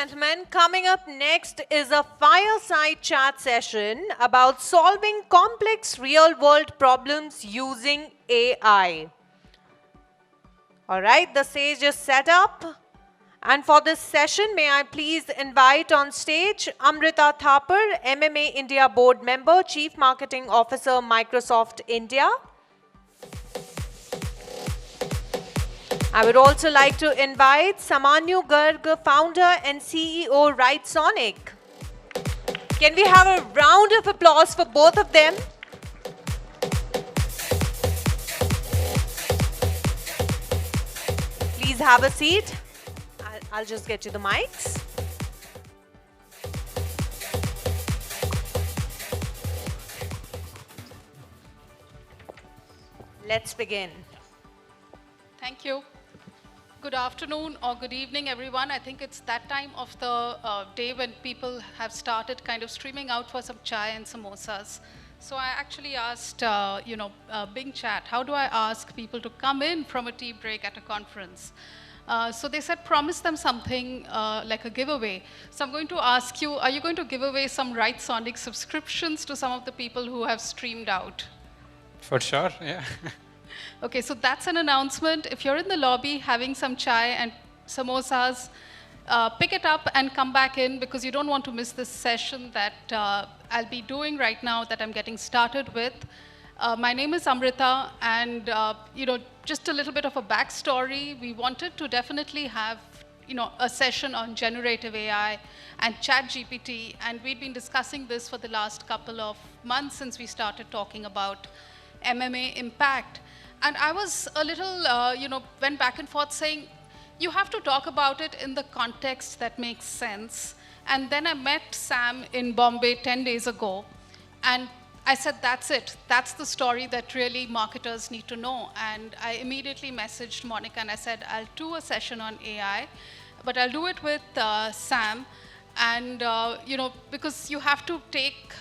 gentlemen, coming up next is a fireside chat session about solving complex real-world problems using AI. All right, the stage is set up. And for this session, may I please invite on stage Amrita Thapar, MMA India Board Member, Chief Marketing Officer, Microsoft India. I would also like to invite Samanyou Garg, Founder and CEO, Writesonic. Can we have a round of applause for both of them? Please have a seat. I'll just get you the mics. Let's begin. Thank you. Good afternoon or good evening, everyone. I think it's that time of the day when people have started kind of streaming out for some chai and samosas. So I actually asked, Bing Chat, how do I ask people to come in from a tea break at a conference? So they said, promise them something like a giveaway. So I'm going to ask you, are you going to give away some Writesonic subscriptions to some of the people who have streamed out? For sure, yeah. Okay, so that's an announcement. If you're in the lobby having some chai and samosas, pick it up and come back in because you don't want to miss this session that I'll be doing right now that I'm getting started with. My name is Amrita, and just a little bit of a backstory. We wanted to definitely have a session on generative AI and ChatGPT, and we've been discussing this for the last couple of months since we started talking about MMA Impact. And I was a little, went back and forth saying, you have to talk about it in the context that makes sense. And then I met Sam in Bombay 10 days ago, and I said, that's it. That's the story that really marketers need to know. And I immediately messaged Monica and I said, I'll do a session on AI, but I'll do it with Sam. And, because you have to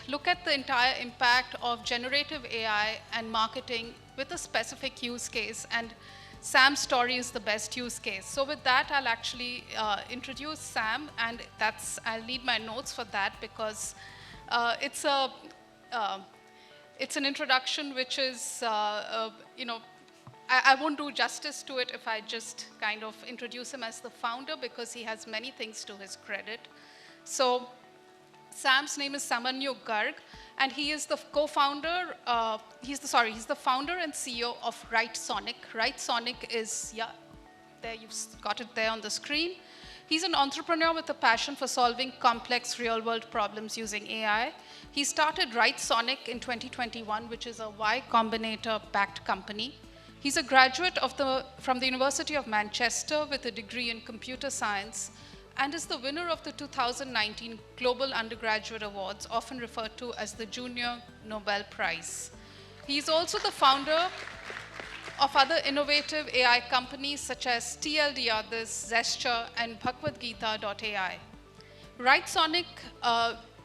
look at the entire impact of generative AI and marketing with a specific use case. And Sam's story is the best use case. So with that, I'll actually introduce Sam, and I'll need my notes for that because it's an introduction which is, I won't do justice to it if I just kind of introduce him as the founder because he has many things to his credit. So Sam's name is Samanyou Garg, and he is the co-founder, he's the founder and CEO of Writesonic. Writesonic is, there you've got it there on the screen. He's an entrepreneur with a passion for solving complex real-world problems using AI. He started Writesonic in 2021, which is a Y Combinator-backed company. He's a graduate from the University of Manchester with a degree in computer science, and is the winner of the 2019 Global Undergraduate Awards, often referred to as the Junior Nobel Prize. He's also the founder of other innovative AI companies such as TLDR, Zesture, and BhagwadGeeta.ai. Writesonic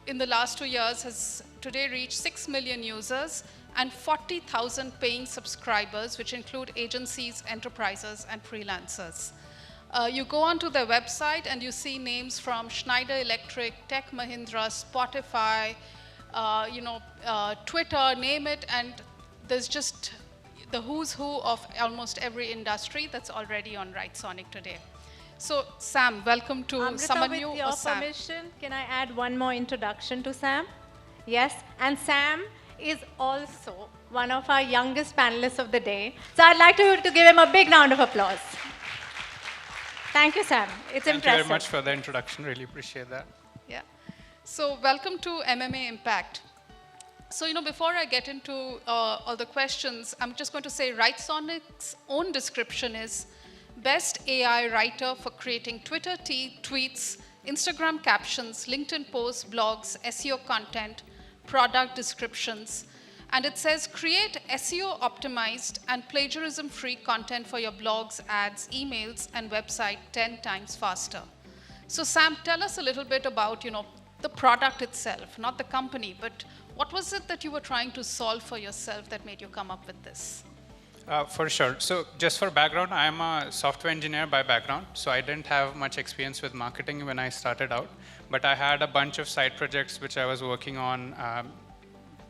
in the last 2 years has today reached 6 million users and 40,000 paying subscribers, which include agencies, enterprises, and freelancers. You go onto their website and you see names from Schneider Electric, Tech Mahindra, Spotify, Twitter, name it, and there's just the who's who of almost every industry that's already on Writesonic today. So Sam, welcome to Samanyou. With your permission, can I add one more introduction to Sam? Yes, and Sam is also one of our youngest panelists of the day. So I'd like to give him a big round of applause. Thank you, Sam. It's impressive. Thank you very much for the introduction. Really appreciate that. Yeah. So welcome to MMA Impact. So, before I get into all the questions, I'm just going to say Writesonic's own description is best AI writer for creating Twitter tweets, Instagram captions, LinkedIn posts, blogs, SEO content, product descriptions. And it says, create SEO optimized and plagiarism-free content for your blogs, ads, emails, and website 10 times faster. So Sam, tell us a little bit about, the product itself, not the company, but what was it that you were trying to solve for yourself that made you come up with this? For sure. So just for background, I'm a software engineer by background, so I didn't have much experience with marketing when I started out, but I had a bunch of side projects which I was working on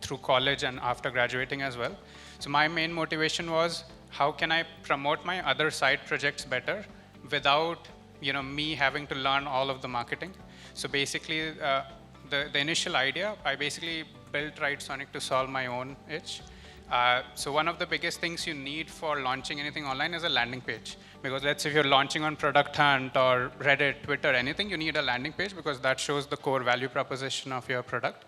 through college and after graduating as well. So my main motivation was, how can I promote my other side projects better without me having to learn all of the marketing? So basically, the initial idea, I basically built Writesonic to solve my own itch. So one of the biggest things you need for launching anything online is a landing page. Because let's say if you're launching on Product Hunt or Reddit, Twitter, anything, you need a landing page because that shows the core value proposition of your product.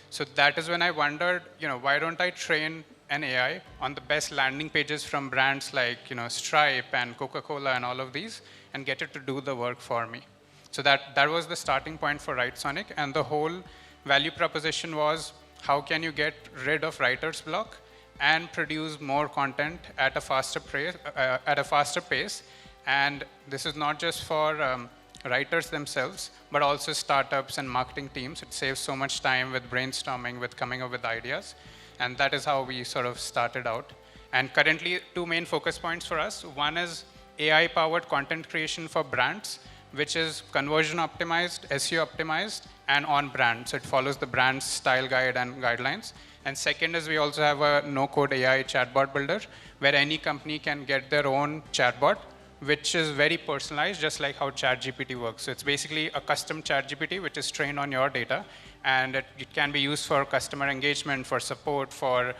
So that is when I wondered, why don't I train an AI on the best landing pages from brands like, Stripe and Coca-Cola and all of these, and get it to do the work for me. So that was the starting point for Writesonic, and the whole value proposition was, how can you get rid of writer's block and produce more content at a faster pace. And this is not just for writers themselves, but also startups and marketing teams. It saves so much time with brainstorming, with coming up with ideas. And that is how we sort of started out. And currently, two main focus points for us. One is AI-powered content creation for brands, which is conversion optimized, SEO optimized, and on brand. So it follows the brand's style guide and guidelines. And second is we also have a no-code AI chatbot builder, where any company can get their own chatbot, which is very personalized, just like how ChatGPT works. So it's basically a custom ChatGPT, which is trained on your data, and it can be used for customer engagement, for support, for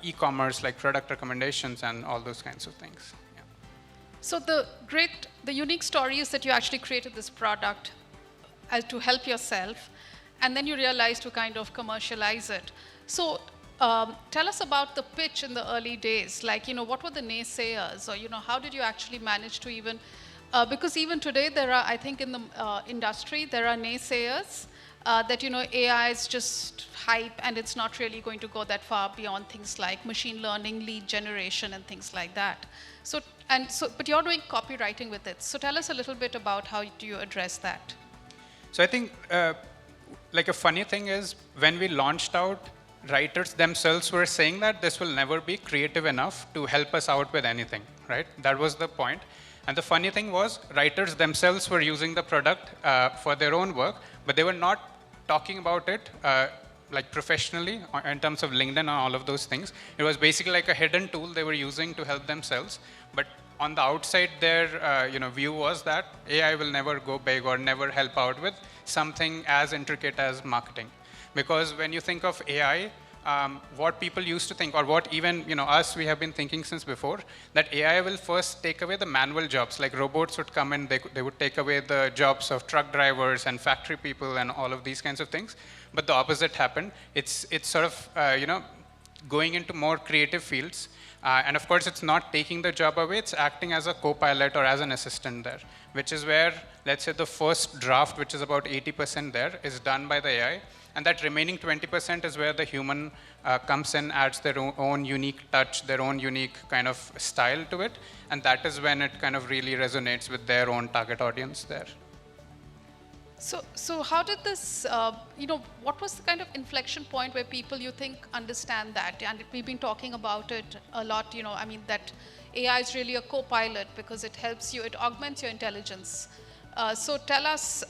e-commerce, like product recommendations, and all those kinds of things. Yeah. So the unique story is that you actually created this product to help yourself, and then you realized to kind of commercialize it. So tell us about the pitch in the early days. Like, what were the naysayers, or how did you actually manage to even? Because even today, there are, I think, in the industry, there are naysayers that AI is just hype, and it's not really going to go that far beyond things like machine learning, lead generation, and things like that. But you're doing copywriting with it. So tell us a little bit about how do you address that. So I think, like a funny thing is, when we launched out, writers themselves were saying that this will never be creative enough to help us out with anything, right? That was the point. And the funny thing was, writers themselves were using the product for their own work, but they were not talking about it like professionally in terms of LinkedIn and all of those things. It was basically like a hidden tool they were using to help themselves. But on the outside, their view was that AI will never go big or never help out with something as intricate as marketing. Because when you think of AI, what people used to think, or what even us, we have been thinking since before, that AI will first take away the manual jobs. Like robots would come in, they would take away the jobs of truck drivers and factory people and all of these kinds of things. But the opposite happened. It's sort of going into more creative fields. And of course, it's not taking the job away, it's acting as a co-pilot or as an assistant there, which is where, let's say, the first draft, which is about 80% there, is done by the AI. And that remaining 20% is where the human comes in, adds their own unique touch, their own unique kind of style to it. And that is when it kind of really resonates with their own target audience there. So how did this, what was the kind of inflection point where people, you think, understand that? And we've been talking about it a lot, that AI is really a co-pilot because it helps you, it augments your intelligence. So tell us,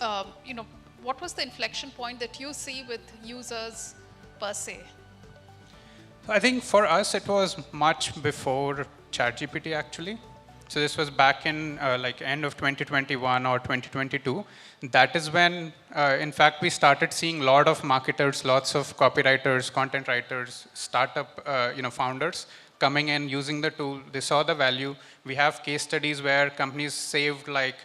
what was the inflection point that you see with users per se? I think for us, it was much before ChatGPT actually. So this was back in like end of 2021 or 2022. That is when, in fact, we started seeing a lot of marketers, lots of copywriters, content writers, startup founders coming in, using the tool. They saw the value. We have case studies where companies saved like,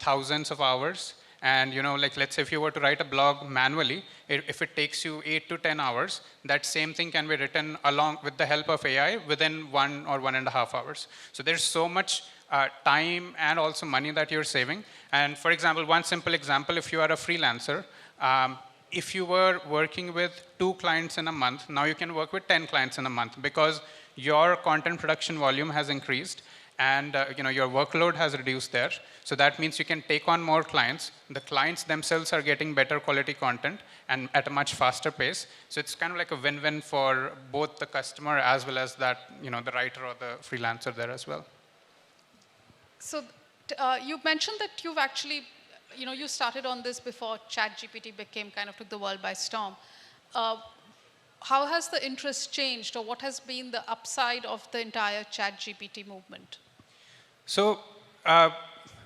thousands of hours. And like let's say if you were to write a blog manually, if it takes you 8 to 10 hours, that same thing can be written along with the help of AI within 1 or 1.5 hours. So there's so much time and also money that you're saving. And for example, one simple example, if you are a freelancer, if you were working with 2 clients in a month, now you can work with 10 clients in a month because your content production volume has increased. and your workload has reduced there. So that means you can take on more clients. The clients themselves are getting better quality content and at a much faster pace. So it's kind of like a win-win for both the customer as well as that, the writer or the freelancer there as well. So you mentioned that you've actually, you started on this before ChatGPT took the world by storm. How has the interest changed, or what has been the upside of the entire ChatGPT movement? So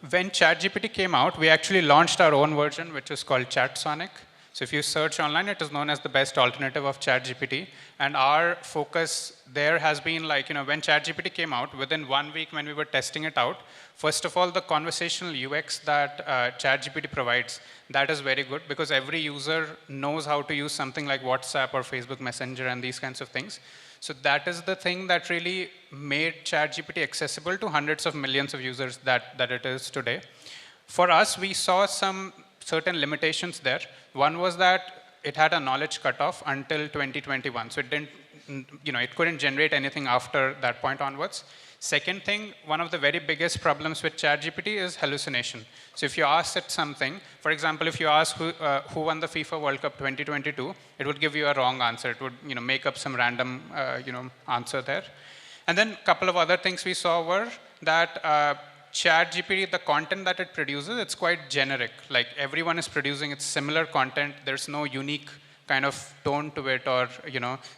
when ChatGPT came out, we actually launched our own version, which is called Writesonic. So if you search online, it is known as the best alternative of ChatGPT. And our focus there has been when ChatGPT came out, within 1 week when we were testing it out, first of all, the conversational UX that ChatGPT provides, that is very good because every user knows how to use something like WhatsApp or Facebook Messenger and these kinds of things. So that is the thing that really made ChatGPT accessible to hundreds of millions of users that it is today. For us, we saw some certain limitations there. One was that it had a knowledge cutoff until 2021. So it didn't, it couldn't generate anything after that point onwards. Second thing, one of the very biggest problems with ChatGPT is hallucination. So if you ask it something, for example, if you ask who won the FIFA World Cup 2022, it would give you a wrong answer. It would make up some random answer there. And then a couple of other things we saw were that ChatGPT, the content that it produces, it's quite generic. Like everyone is producing its similar content. There's no unique kind of tone to it or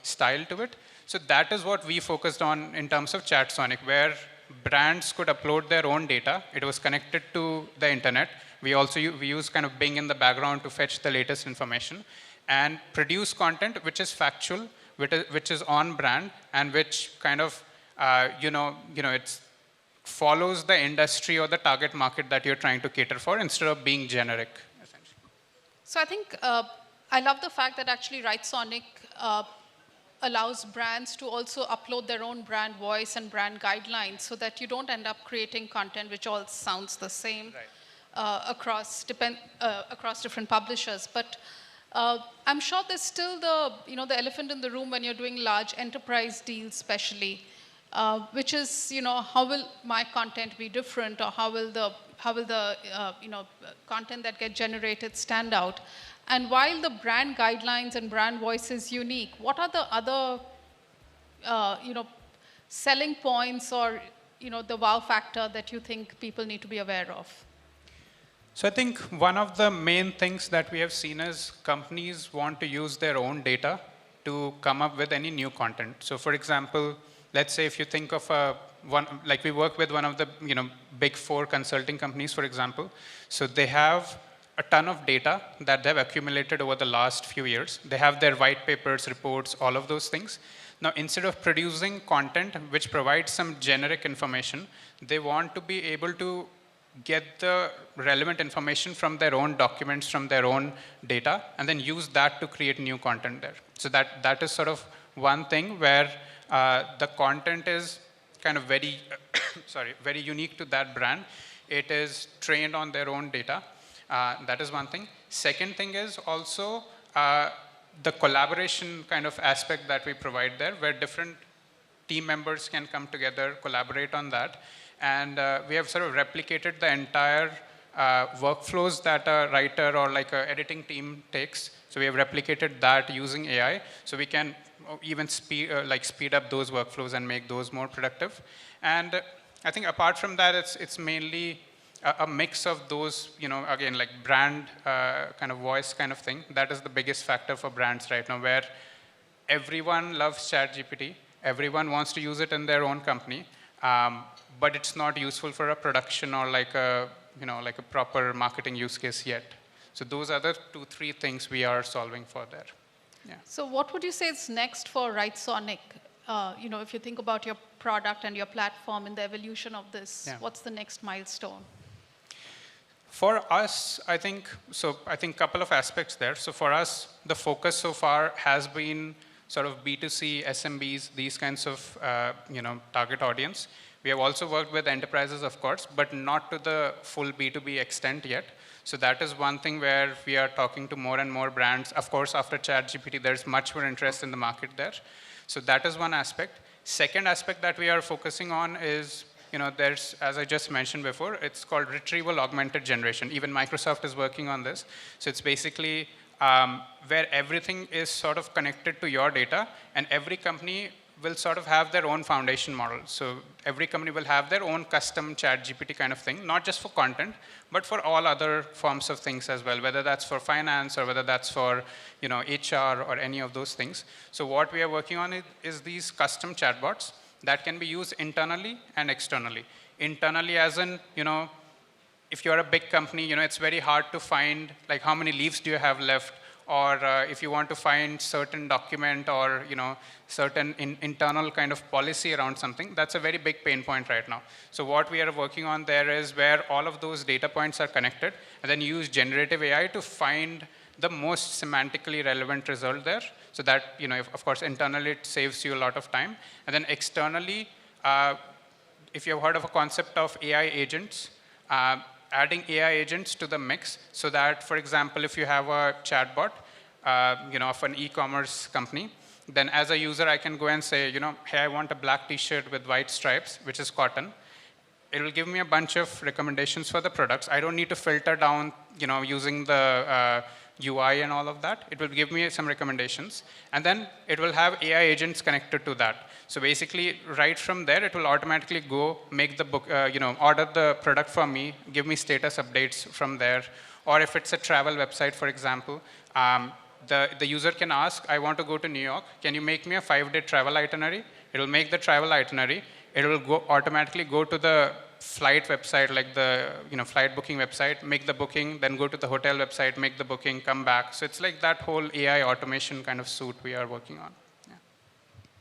style to it. So that is what we focused on in terms of Writesonic, where brands could upload their own data. It was connected to the internet. We also use kind of Bing in the background to fetch the latest information and produce content which is factual, which is on brand, and which kind of it follows the industry or the target market that you're trying to cater for instead of being generic, essentially. So I think I love the fact that actually Writesonic allows brands to also upload their own brand voice and brand guidelines so that you don't end up creating content which all sounds the same across different publishers. But I'm sure there's still the elephant in the room when you're doing large enterprise deals, especially, which is how will my content be different, or how will the content that get generated stand out? And while the brand guidelines and brand voice is unique, what are the other, selling points or, the wow factor that you think people need to be aware of? So I think one of the main things that we have seen is companies want to use their own data to come up with any new content. So for example, let's say if you think of we work with one of the big 4 consulting companies, for example. So they have a ton of data that they've accumulated over the last few years. They have their white papers, reports, all of those things. Now, instead of producing content which provides some generic information, they want to be able to get the relevant information from their own documents, from their own data, and then use that to create new content there. So that is sort of one thing where the content is kind of very, very unique to that brand. It is trained on their own data. That is one thing. Second thing is also the collaboration kind of aspect that we provide there, where different team members can come together, collaborate on that. And we have sort of replicated the entire workflows that a writer or like an editing team takes. So we have replicated that using AI. So we can even speed up those workflows and make those more productive. And I think apart from that, it's mainly a mix of those, again, like brand kind of voice kind of thing. That is the biggest factor for brands right now, where everyone loves ChatGPT. Everyone wants to use it in their own company, but it's not useful for a production or like a proper marketing use case yet. So those are the 2-3 things we are solving for there. Yeah. So what would you say is next for Writesonic? If you think about your product and your platform and the evolution of this, what's the next milestone? For us, I think a couple of aspects there. So for us, the focus so far has been sort of B2C, SMBs, these kinds of target audience. We have also worked with enterprises, of course, but not to the full B2B extent yet. So that is one thing where we are talking to more and more brands. Of course, after ChatGPT, there's much more interest in the market there. So that is one aspect. Second aspect that we are focusing on is there's, as I just mentioned before, it's called retrieval augmented generation. Even Microsoft is working on this. So it's basically where everything is sort of connected to your data, and every company will sort of have their own foundation model. So every company will have their own custom chat GPT kind of thing, not just for content, but for all other forms of things as well, whether that's for finance or whether that's for HR or any of those things. So what we are working on is these custom chatbots that can be used internally and externally. Internally as in, if you're a big company, it's very hard to find, like, how many leaves do you have left? Or if you want to find certain document or certain internal kind of policy around something, that's a very big pain point right now. So what we are working on there is where all of those data points are connected, and then use generative AI to find the most semantically relevant result there. So that, of course, internally it saves you a lot of time. And then externally, if you've heard of a concept of AI agents, adding AI agents to the mix so that, for example, if you have a chatbot, of an e-commerce company, then as a user, I can go and say, hey, I want a black t-shirt with white stripes, which is cotton. It will give me a bunch of recommendations for the products. I don't need to filter down, using the UI and all of that. It will give me some recommendations. And then it will have AI agents connected to that. So basically, right from there, it will automatically go make the book, order the product for me, give me status updates from there. Or if it's a travel website, for example, the user can ask, I want to go to New York. Can you make me a 5-day travel itinerary? It will make the travel itinerary. It will automatically go to the flight website, like the flight booking website, make the booking, then go to the hotel website, make the booking, come back. So it's like that whole AI automation kind of suite we are working on. Yeah.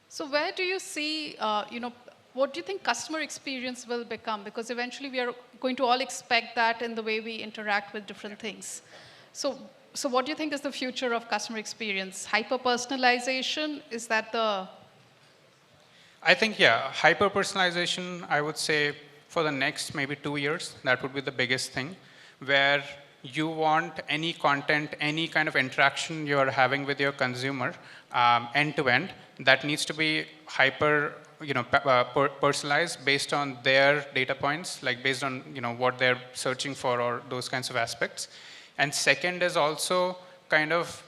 So where do you see, what do you think customer experience will become? Because eventually we are going to all expect that in the way we interact with different things. So what do you think is the future of customer experience? Hyper-personalization, is that the... I think, yeah, hyper-personalization, I would say, for the next maybe 2 years, that would be the biggest thing, where you want any content, any kind of interaction you're having with your consumer, end-to-end, that needs to be hyper, personalized based on their data points, like based on, what they're searching for or those kinds of aspects. And second is also kind of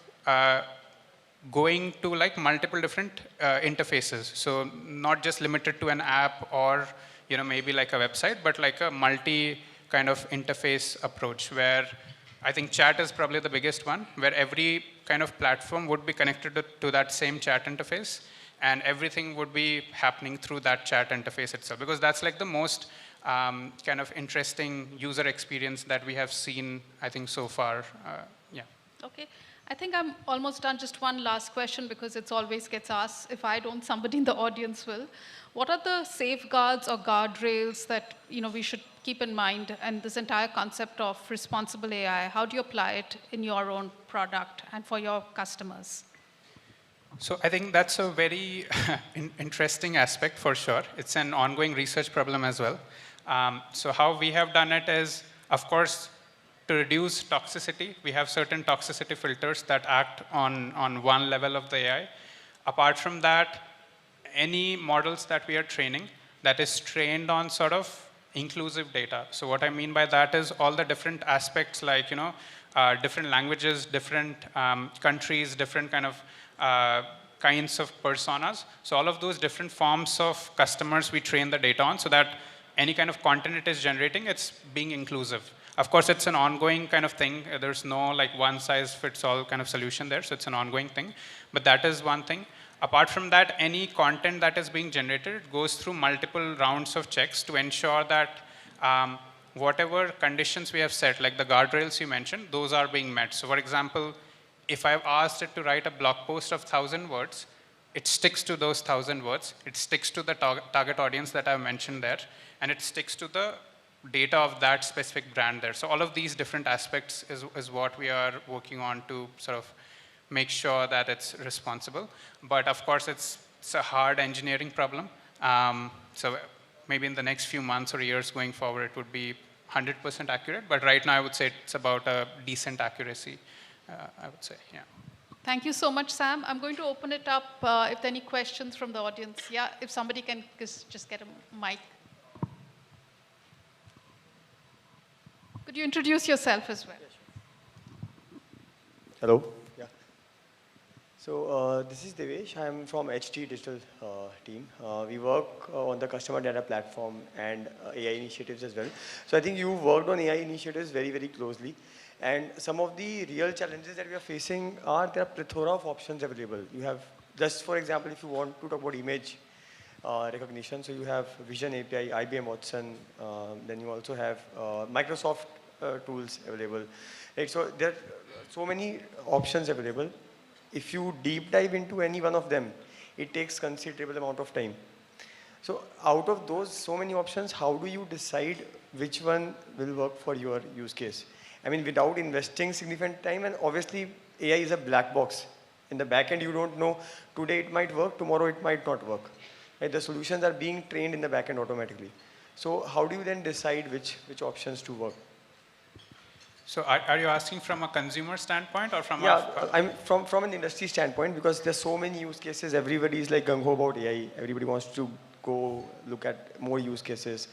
going to like multiple different interfaces. So not just limited to an app or maybe like a website, but like a multi kind of interface approach where I think chat is probably the biggest one, where every kind of platform would be connected to that same chat interface, and everything would be happening through that chat interface itself, because that's like the most kind of interesting user experience that we have seen, I think, so far. Yeah. Okay. I think I'm almost done. Just one last question, because it always gets asked. If I don't, somebody in the audience will. What are the safeguards or guardrails that we should keep in mind, and this entire concept of responsible AI? How do you apply it in your own product and for your customers? So I think that's a very interesting aspect for sure. It's an ongoing research problem as well. So how we have done it is, of course, to reduce toxicity, we have certain toxicity filters that act on one level of the AI. Apart from that, any models that we are training that is trained on sort of inclusive data. So what I mean by that is all the different aspects, like different languages, different countries, different kind of kinds of personas. So all of those different forms of customers we train the data on, so that any kind of content it is generating, it's being inclusive. Of course, it's an ongoing kind of thing. There's no like one-size-fits-all kind of solution there, so it's an ongoing thing. But that is one thing. Apart from that, any content that is being generated goes through multiple rounds of checks to ensure that whatever conditions we have set, like the guardrails you mentioned, those are being met. So for example, if I've asked it to write a blog post of 1,000 words, it sticks to those 1,000 words. It sticks to the target audience that I've mentioned there, and it sticks to the data of that specific brand there. So all of these different aspects is what we are working on to sort of make sure that it's responsible. But of course, it's a hard engineering problem. So maybe in the next few months or years going forward, it would be 100% accurate. But right now, I would say it's about a decent accuracy, I would say, yeah. Thank you so much, Sam. I'm going to open it up if there are any questions from the audience. Yeah, if somebody can just get a mic. Could you introduce yourself as well? Hello. Yeah. So this is Devesh. I'm from HT Digital team. We work on the customer data platform and AI initiatives as well. So I think you worked on AI initiatives very, very closely. And some of the real challenges that we are facing are there are plethora of options available. You have, just for example, if you want to talk about image recognition, so you have Vision API, IBM Watson, then you also have Microsoft tools available. Right? So there are so many options available. If you deep dive into any one of them, it takes considerable amount of time. So out of those so many options, how do you decide which one will work for your use case? I mean, without investing significant time, and obviously AI is a black box. In the back end, you don't know, today it might work, tomorrow it might not work. Right? The solutions are being trained in the back end automatically. So how do you then decide which options to work? So are you asking from a consumer standpoint or from Yeah, I'm from an industry standpoint, because there's so many use cases. Everybody is like gung-ho about AI. Everybody wants to go look at more use cases.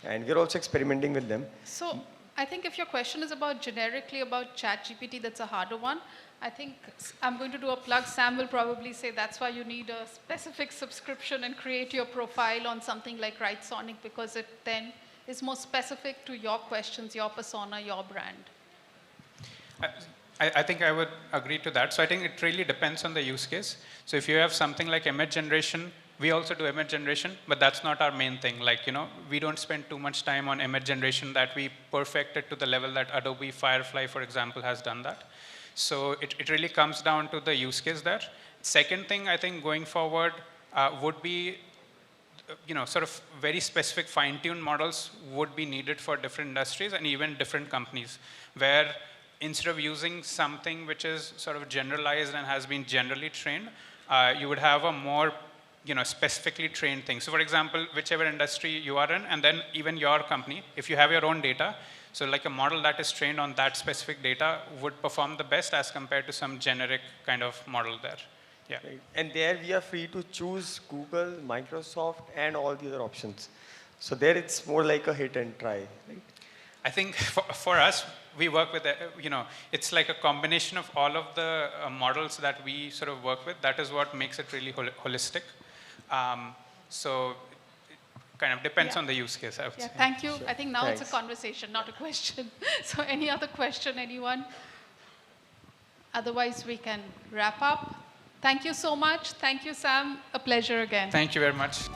And we're also experimenting with them. So I think if your question is about generically about ChatGPT, that's a harder one. I think I'm going to do a plug. Sam will probably say that's why you need a specific subscription and create your profile on something like Writesonic, because it then is more specific to your questions, your persona, your brand. I think I would agree to that. So I think it really depends on the use case. So if you have something like image generation, we also do image generation, but that's not our main thing. Like, we don't spend too much time on image generation that we perfect it to the level that Adobe Firefly, for example, has done that. So it really comes down to the use case there. Second thing, I think, going forward would be, sort of very specific fine-tuned models would be needed for different industries and even different companies, where instead of using something which is sort of generalized and has been generally trained, you would have a more specifically trained thing. So for example, whichever industry you are in, and then even your company, if you have your own data, so like a model that is trained on that specific data would perform the best as compared to some generic kind of model there. Yeah. Right. And there we are free to choose Google, Microsoft, and all the other options. So there it's more like a hit and try. Right? I think for us, we work with, it's like a combination of all of the models that we sort of work with. That is what makes it really holistic. So it kind of depends on the use case, I would say. Thank you. Sure. I think now Thanks. It's a conversation, not a question. So any other question, anyone? Otherwise, we can wrap up. Thank you so much. Thank you, Sam. A pleasure again. Thank you very much.